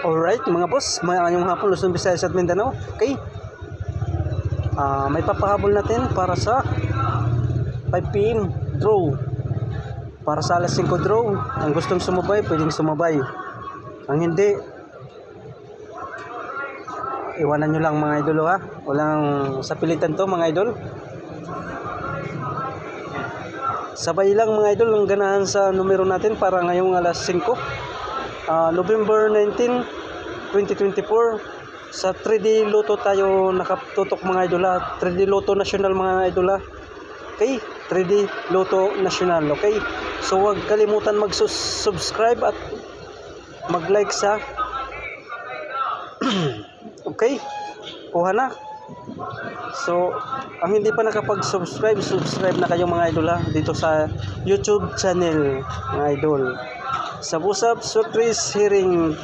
Alright mga boss, ngayong hapon Luzon, Visayas at Mindanao. Okay, may papahabol natin para sa 5 PM draw. Para sa alas 5 draw. Ang gustong sumabay, pwedeng sumabay. Ang hindi, iwanan nyo lang mga idol ha. Walang sapilitan to mga idol. Sabay lang mga idol ang ganahan sa numero natin para ngayong alas 5. November 19, 2024. Sa 3D Lotto tayo nakatutok mga idola. 3D Lotto National mga idola. Okay, 3D Lotto National. Okay, so huwag kalimutan mag-subscribe at mag-like sa okay, kuha na. So, ang hindi pa nakapag-subscribe, subscribe na kayo mga idola dito sa YouTube channel mga idol. Sabusab Sutris Hearing